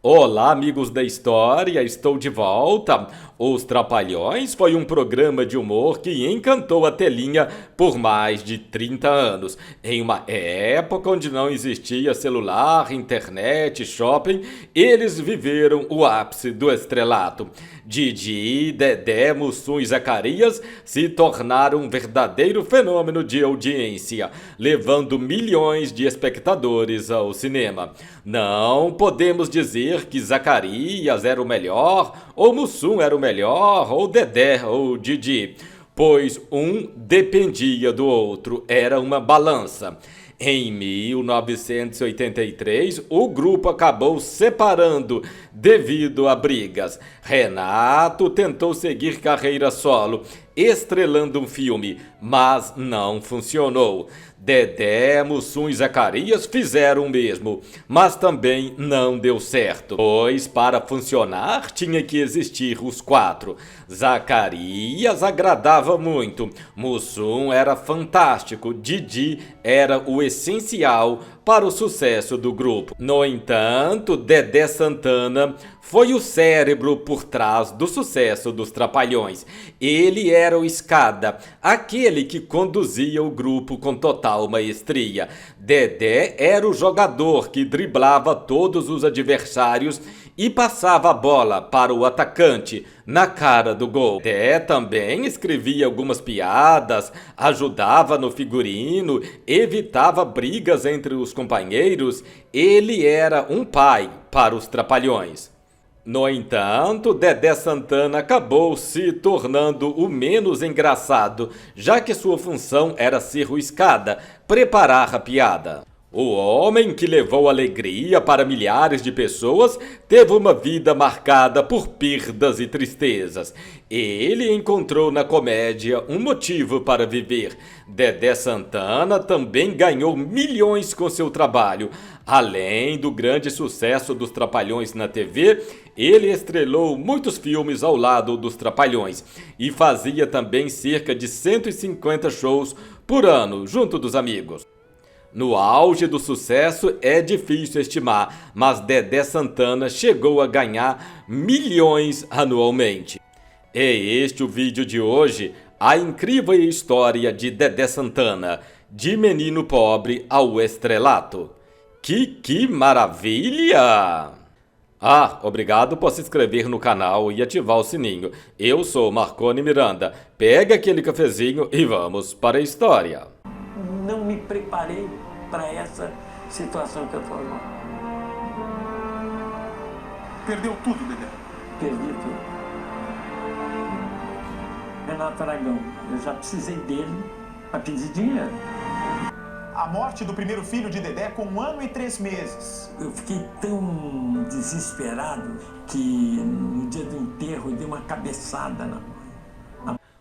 Olá, amigos da história, estou de volta. Os Trapalhões foi um programa de humor que encantou a telinha por mais de 30 anos. Em uma época onde não existia celular, internet, shopping, eles viveram o ápice do estrelato. Didi, Dedé, Mussum e Zacarias se tornaram um verdadeiro fenômeno de audiência, levando milhões de espectadores ao cinema. Não podemos dizer que Zacarias era o melhor, ou Mussum era o melhor, ou Dedé ou Didi, pois um dependia do outro, era uma balança. Em 1983, o grupo acabou separando devido a brigas. Renato tentou seguir carreira solo, estrelando um filme, mas não funcionou. Dedé, Mussum e Zacarias fizeram o mesmo, mas também não deu certo, pois para funcionar tinha que existir os quatro. Zacarias agradava muito, Mussum era fantástico, Didi era o essencial para o sucesso do grupo. No entanto, Dedé Santana foi o cérebro por trás do sucesso dos Trapalhões. Ele era o escada, aquele que conduzia o grupo com total maestria. Dedé era o jogador que driblava todos os adversários e passava a bola para o atacante na cara do gol. Dedé também escrevia algumas piadas, ajudava no figurino, evitava brigas entre os companheiros. Ele era um pai para os Trapalhões. No entanto, Dedé Santana acabou se tornando o menos engraçado, já que sua função era ser o escada, preparar a piada. O homem que levou alegria para milhares de pessoas teve uma vida marcada por perdas e tristezas. Ele encontrou na comédia um motivo para viver. Dedé Santana também ganhou milhões com seu trabalho. Além do grande sucesso dos Trapalhões na TV, ele estrelou muitos filmes ao lado dos Trapalhões e fazia também cerca de 150 shows por ano junto dos amigos. No auge do sucesso é difícil estimar, mas Dedé Santana chegou a ganhar milhões anualmente. É este o vídeo de hoje, a incrível história de Dedé Santana, de menino pobre ao estrelato. Que maravilha! Obrigado por se inscrever no canal e ativar o sininho. Eu sou Marconi Miranda. Pega aquele cafezinho e vamos para a história. Não me preparei para essa situação que eu estou agora. Perdeu tudo, Dedé? Perdi tudo. Renato Aragão, eu já precisei dele para pedir dinheiro. A morte do primeiro filho de Dedé com 1 ano e 3 meses. Eu fiquei tão desesperado que no dia do enterro eu dei uma cabeçada na mãe.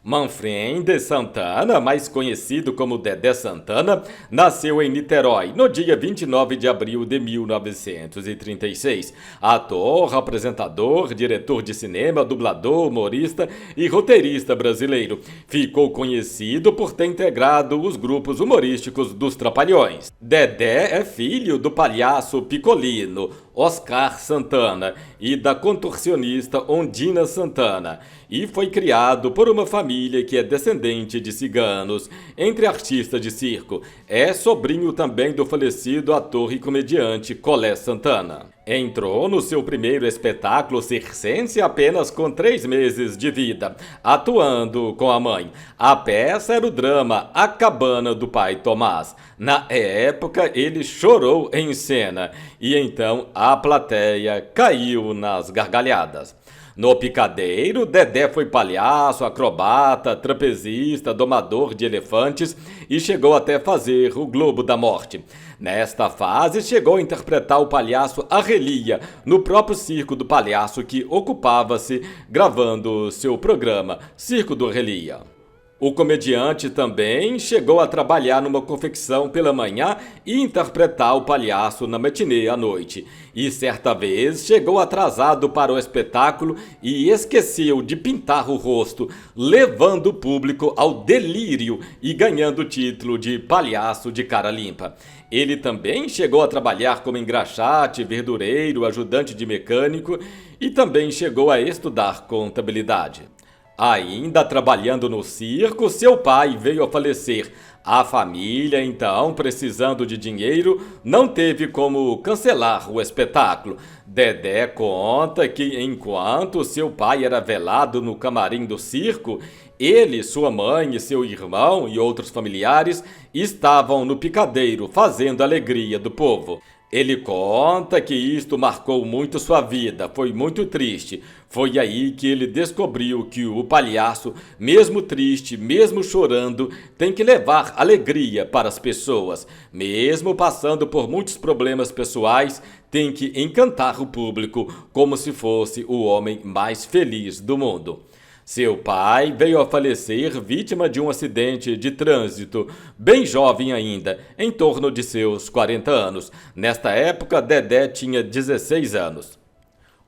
Manfred Santana, mais conhecido como Dedé Santana, nasceu em Niterói no dia 29 de abril de 1936. Ator, apresentador, diretor de cinema, dublador, humorista e roteirista brasileiro. Ficou conhecido por ter integrado os grupos humorísticos dos Trapalhões. Dedé é filho do palhaço Picolino, Oscar Santana, e da contorcionista Ondina Santana, e foi criado por uma família que é descendente de ciganos, entre artistas de circo. É sobrinho também do falecido ator e comediante Colé Santana. Entrou no seu primeiro espetáculo circense apenas com 3 meses de vida, atuando com a mãe. A peça era o drama A Cabana do Pai Tomás. Na época, ele chorou em cena e então a plateia caiu nas gargalhadas. No picadeiro, Dedé foi palhaço, acrobata, trapezista, domador de elefantes e chegou até fazer o Globo da Morte. Nesta fase, chegou a interpretar o palhaço Arrelia no próprio Circo do Palhaço, que ocupava-se gravando seu programa Circo do Arrelia. O comediante também chegou a trabalhar numa confecção pela manhã e interpretar o palhaço na matinê à noite. E certa vez chegou atrasado para o espetáculo e esqueceu de pintar o rosto, levando o público ao delírio e ganhando o título de palhaço de cara limpa. Ele também chegou a trabalhar como engraxate, verdureiro, ajudante de mecânico e também chegou a estudar contabilidade. Ainda trabalhando no circo, seu pai veio a falecer. A família, então, precisando de dinheiro, não teve como cancelar o espetáculo. Dedé conta que enquanto seu pai era velado no camarim do circo, ele, sua mãe e seu irmão e outros familiares estavam no picadeiro fazendo a alegria do povo. Ele conta que isto marcou muito sua vida, foi muito triste. Foi aí que ele descobriu que o palhaço, mesmo triste, mesmo chorando, tem que levar alegria para as pessoas. Mesmo passando por muitos problemas pessoais, tem que encantar o público como se fosse o homem mais feliz do mundo. Seu pai veio a falecer vítima de um acidente de trânsito, bem jovem ainda, em torno de seus 40 anos. Nesta época, Dedé tinha 16 anos.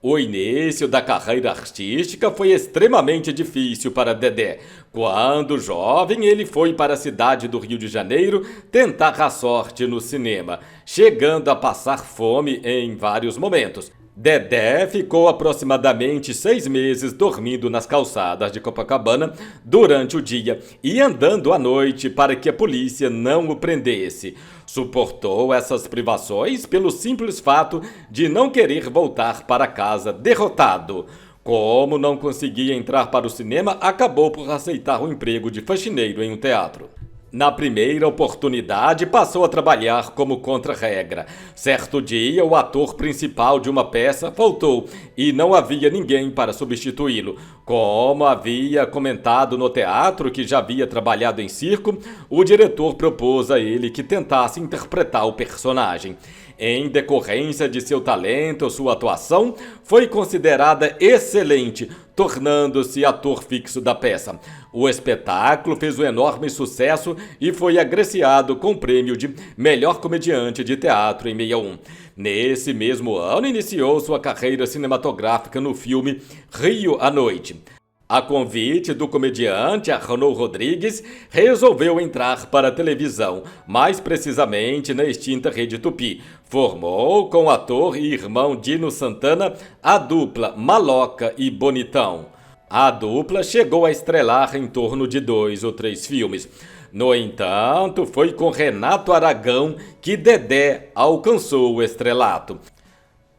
O início da carreira artística foi extremamente difícil para Dedé. Quando jovem, ele foi para a cidade do Rio de Janeiro tentar a sorte no cinema, chegando a passar fome em vários momentos. Dedé ficou aproximadamente 6 meses dormindo nas calçadas de Copacabana durante o dia e andando à noite para que a polícia não o prendesse. Suportou essas privações pelo simples fato de não querer voltar para casa derrotado. Como não conseguia entrar para o cinema, acabou por aceitar o emprego de faxineiro em um teatro. Na primeira oportunidade, passou a trabalhar como contra-regra. Certo dia, o ator principal de uma peça faltou e não havia ninguém para substituí-lo. Como havia comentado no teatro que já havia trabalhado em circo, o diretor propôs a ele que tentasse interpretar o personagem. Em decorrência de seu talento, sua atuação foi considerada excelente, tornando-se ator fixo da peça. O espetáculo fez um enorme sucesso e foi agraciado com o prêmio de melhor comediante de teatro em 61. Nesse mesmo ano, iniciou sua carreira cinematográfica no filme Rio à Noite. A convite do comediante Arnoldo Rodrigues, resolveu entrar para a televisão, mais precisamente na extinta Rede Tupi. Formou com o ator e irmão Dino Santana a dupla Maloca e Bonitão. A dupla chegou a estrelar em torno de 2 ou 3 filmes. No entanto, foi com Renato Aragão que Dedé alcançou o estrelato.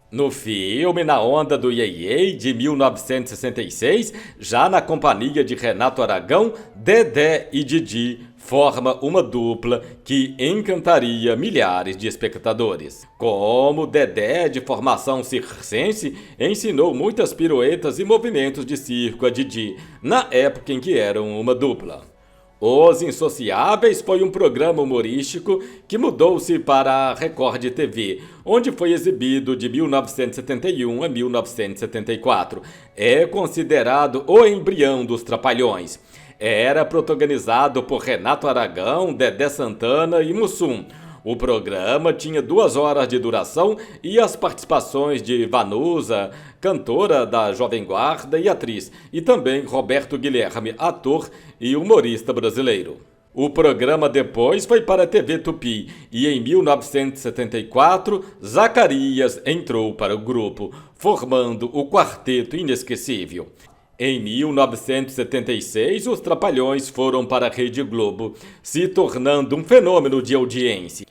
No filme Na Onda do Iê-Iê, de 1966, já na companhia de Renato Aragão, Dedé e Didi forma uma dupla que encantaria milhares de espectadores. Como Dedé, de formação circense, ensinou muitas piruetas e movimentos de circo a Didi, na época em que eram uma dupla. Os Insociáveis foi um programa humorístico que mudou-se para a Record TV, onde foi exibido de 1971 a 1974. É considerado o embrião dos Trapalhões. Era protagonizado por Renato Aragão, Dedé Santana e Mussum. O programa tinha 2 horas de duração e as participações de Vanusa, cantora da Jovem Guarda e atriz, e também Roberto Guilherme, ator e humorista brasileiro. O programa depois foi para a TV Tupi e em 1974 Zacarias entrou para o grupo, formando o Quarteto Inesquecível. Em 1976, os Trapalhões foram para a Rede Globo, se tornando um fenômeno de audiência.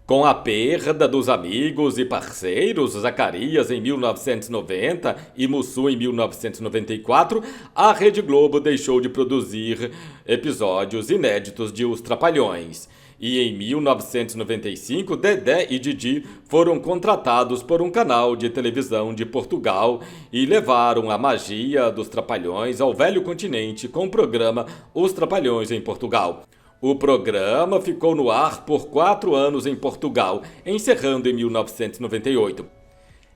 Com a perda dos amigos e parceiros, Zacarias em 1990 e Mussum em 1994, a Rede Globo deixou de produzir episódios inéditos de Os Trapalhões. E em 1995, Dedé e Didi foram contratados por um canal de televisão de Portugal e levaram a magia dos Trapalhões ao velho continente com o programa Os Trapalhões em Portugal. O programa ficou no ar por 4 anos em Portugal, encerrando em 1998.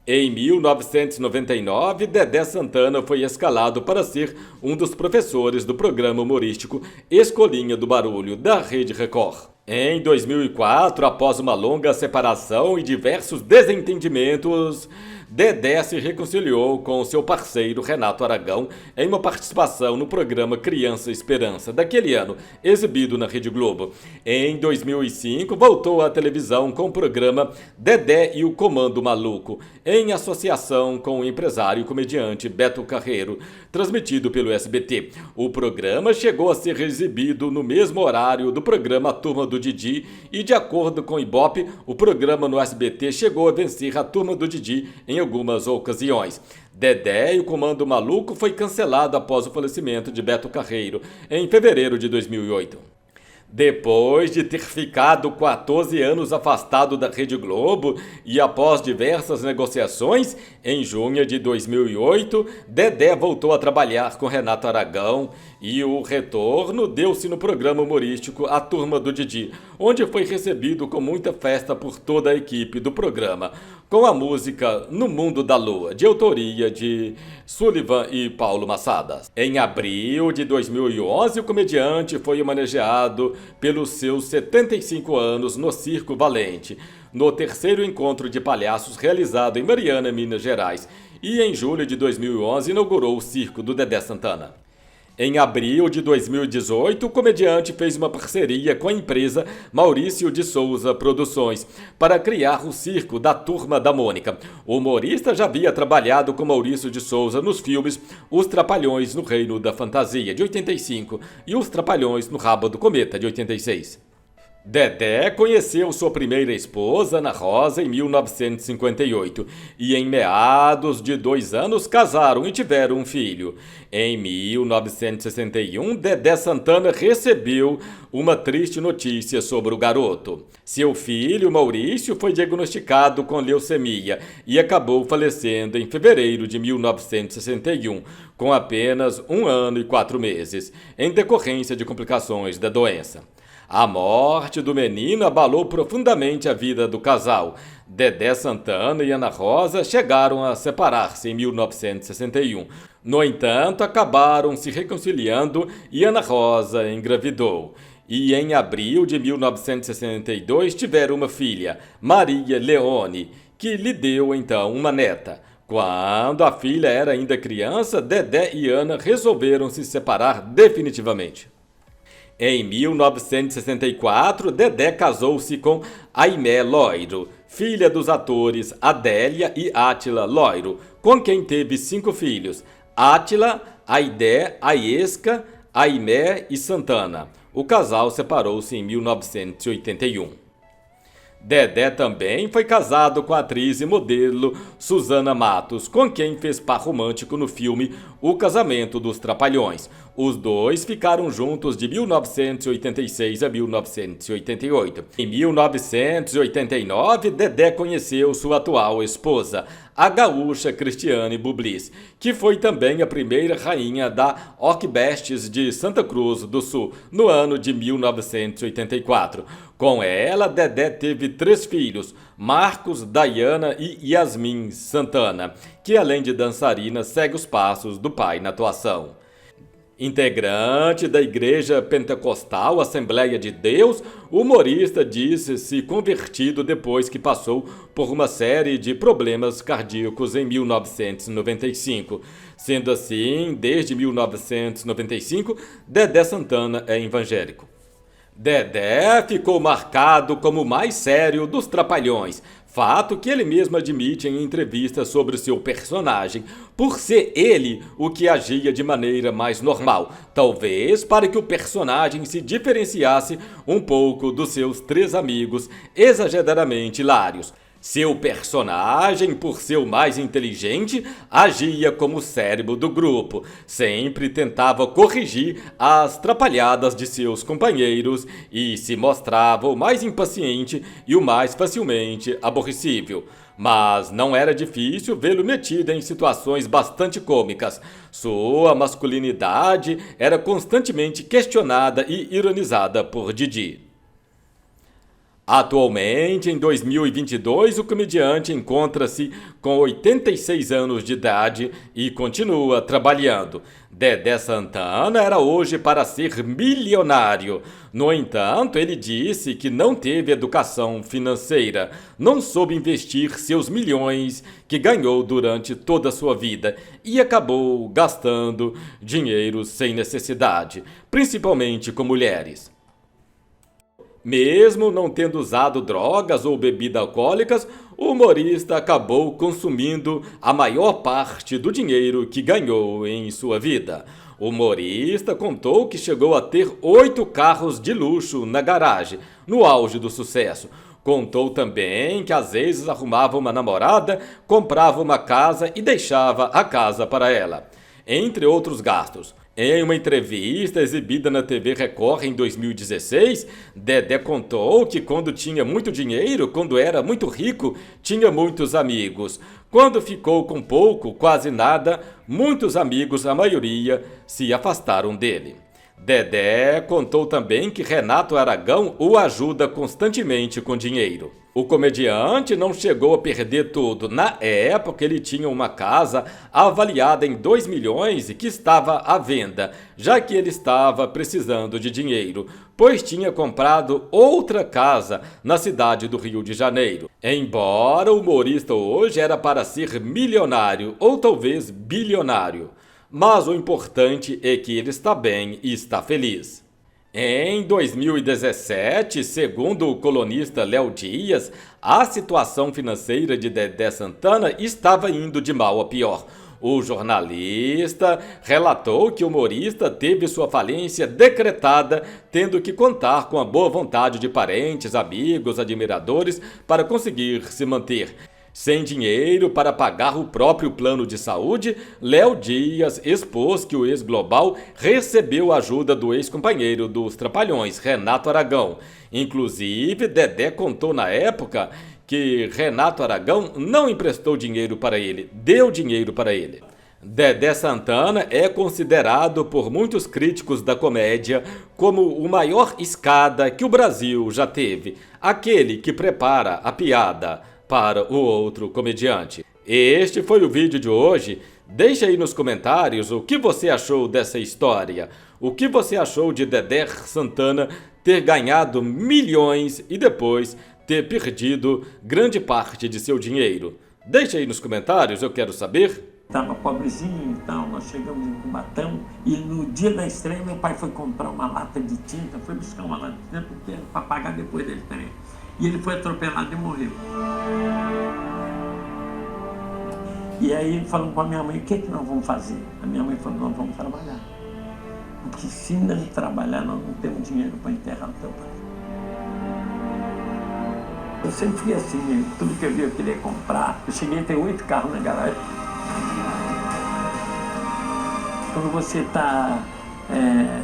Em 1999, Dedé Santana foi escalado para ser um dos professores do programa humorístico Escolinha do Barulho, da Rede Record. Em 2004, após uma longa separação e diversos desentendimentos, Dedé se reconciliou com seu parceiro Renato Aragão em uma participação no programa Criança Esperança daquele ano, exibido na Rede Globo. Em 2005, voltou à televisão com o programa Dedé e o Comando Maluco, em associação com o empresário e comediante Beto Carreiro, transmitido pelo SBT. O programa chegou a ser exibido no mesmo horário do programa A Turma do Didi e, de acordo com o Ibope, o programa no SBT chegou a vencer a Turma do Didi em algumas ocasiões. Dedé e o Comando Maluco foi cancelado após o falecimento de Beto Carreiro, em fevereiro de 2008. Depois de ter ficado 14 anos afastado da Rede Globo e após diversas negociações, em junho de 2008, Dedé voltou a trabalhar com Renato Aragão e o retorno deu-se no programa humorístico A Turma do Didi, onde foi recebido com muita festa por toda a equipe do programa, com a música No Mundo da Lua, de autoria de Sullivan e Paulo Massadas. Em abril de 2011, o comediante foi homenageado pelos seus 75 anos no Circo Valente, no terceiro encontro de palhaços realizado em Mariana, Minas Gerais, e em julho de 2011 inaugurou o Circo do Dedé Santana. Em abril de 2018, o comediante fez uma parceria com a empresa Maurício de Souza Produções para criar o circo da Turma da Mônica. O humorista já havia trabalhado com Maurício de Souza nos filmes Os Trapalhões no Reino da Fantasia, de 85, e Os Trapalhões no Rabo do Cometa, de 86. Dedé conheceu sua primeira esposa, Ana Rosa, em 1958 e em meados de 2 anos casaram e tiveram um filho. Em 1961, Dedé Santana recebeu uma triste notícia sobre o garoto. Seu filho, Maurício, foi diagnosticado com leucemia e acabou falecendo em fevereiro de 1961, com apenas 1 ano e 4 meses, em decorrência de complicações da doença. A morte do menino abalou profundamente a vida do casal. Dedé Santana e Ana Rosa chegaram a separar-se em 1961. No entanto, acabaram se reconciliando e Ana Rosa engravidou. E em abril de 1962 tiveram uma filha, Maria Leone, que lhe deu então uma neta. Quando a filha era ainda criança, Dedé e Ana resolveram se separar definitivamente. Em 1964, Dedé casou-se com Aimé Loiro, filha dos atores Adélia e Átila Loiro, com quem teve 5 filhos: Átila, Aidé, Aiesca, Aimé e Santana. O casal separou-se em 1981. Dedé também foi casado com a atriz e modelo Susana Matos, com quem fez par romântico no filme O Casamento dos Trapalhões. Os dois ficaram juntos de 1986 a 1988. Em 1989, Dedé conheceu sua atual esposa, a gaúcha Cristiane Bublis, que foi também a primeira rainha da Orquebestes de Santa Cruz do Sul, no ano de 1984. Com ela, Dedé teve 3 filhos, Marcos, Dayana e Yasmin Santana, que além de dançarina, segue os passos do pai na atuação. Integrante da Igreja Pentecostal Assembleia de Deus, o humorista disse-se convertido depois que passou por uma série de problemas cardíacos em 1995. Sendo assim, desde 1995, Dedé Santana é evangélico. Dedé ficou marcado como o mais sério dos Trapalhões, fato que ele mesmo admite em entrevistas sobre seu personagem, por ser ele o que agia de maneira mais normal, talvez para que o personagem se diferenciasse um pouco dos seus 3 amigos exageradamente hilários. Seu personagem, por ser o mais inteligente, agia como o cérebro do grupo. Sempre tentava corrigir as trapalhadas de seus companheiros e se mostrava o mais impaciente e o mais facilmente aborrecível. Mas não era difícil vê-lo metido em situações bastante cômicas. Sua masculinidade era constantemente questionada e ironizada por Didi. Atualmente, em 2022, o comediante encontra-se com 86 anos de idade e continua trabalhando. Dedé Santana era hoje para ser milionário. No entanto, ele disse que não teve educação financeira, não soube investir seus milhões que ganhou durante toda a sua vida e acabou gastando dinheiro sem necessidade, principalmente com mulheres. Mesmo não tendo usado drogas ou bebidas alcoólicas, o humorista acabou consumindo a maior parte do dinheiro que ganhou em sua vida. O humorista contou que chegou a ter 8 carros de luxo na garagem, no auge do sucesso. Contou também que às vezes arrumava uma namorada, comprava uma casa e deixava a casa para ela, entre outros gastos. Em uma entrevista exibida na TV Record em 2016, Dedé contou que quando tinha muito dinheiro, quando era muito rico, tinha muitos amigos. Quando ficou com pouco, quase nada, muitos amigos, a maioria, se afastaram dele. Dedé contou também que Renato Aragão o ajuda constantemente com dinheiro. O comediante não chegou a perder tudo. Na época, ele tinha uma casa avaliada em 2 milhões e que estava à venda, já que ele estava precisando de dinheiro, pois tinha comprado outra casa na cidade do Rio de Janeiro. Embora o humorista hoje era para ser milionário ou talvez bilionário, mas o importante é que ele está bem e está feliz. Em 2017, segundo o colunista Léo Dias, a situação financeira de Dedé Santana estava indo de mal a pior. O jornalista relatou que o humorista teve sua falência decretada, tendo que contar com a boa vontade de parentes, amigos, admiradores para conseguir se manter. Sem dinheiro para pagar o próprio plano de saúde, Léo Dias expôs que o ex-global recebeu a ajuda do ex-companheiro dos Trapalhões, Renato Aragão. Inclusive, Dedé contou na época que Renato Aragão não emprestou dinheiro para ele, deu dinheiro para ele. Dedé Santana é considerado por muitos críticos da comédia como o maior escada que o Brasil já teve, aquele que prepara a piada para o outro comediante. Este foi o vídeo de hoje. Deixe aí nos comentários o que você achou dessa história. O que você achou de Dedé Santana ter ganhado milhões e depois ter perdido grande parte de seu dinheiro. Deixe aí nos comentários, eu quero saber. Estava pobrezinho e tal, nós chegamos em Cubatão e no dia da estreia meu pai foi comprar uma lata de tinta, foi buscar uma lata de tinta para pagar depois da estreia. E ele foi atropelado e morreu. E aí falando para minha mãe, o que nós vamos fazer? A minha mãe falou, nós vamos trabalhar. Porque se não trabalhar, nós não temos dinheiro para enterrar o teu pai. Eu sempre fui assim, tudo que eu via eu queria comprar. Eu cheguei a ter 8 carros na garagem. Quando você está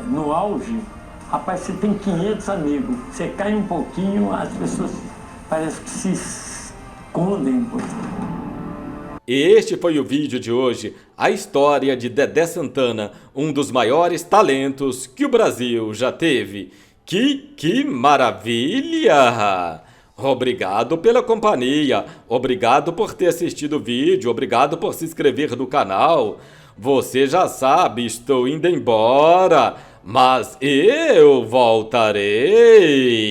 no auge, rapaz, você tem 500 amigos. Você cai um pouquinho, as pessoas parecem que se escondem por você. Este foi o vídeo de hoje, a história de Dedé Santana, um dos maiores talentos que o Brasil já teve. Que maravilha! Obrigado pela companhia, obrigado por ter assistido o vídeo, obrigado por se inscrever no canal. Você já sabe, estou indo embora, mas eu voltarei.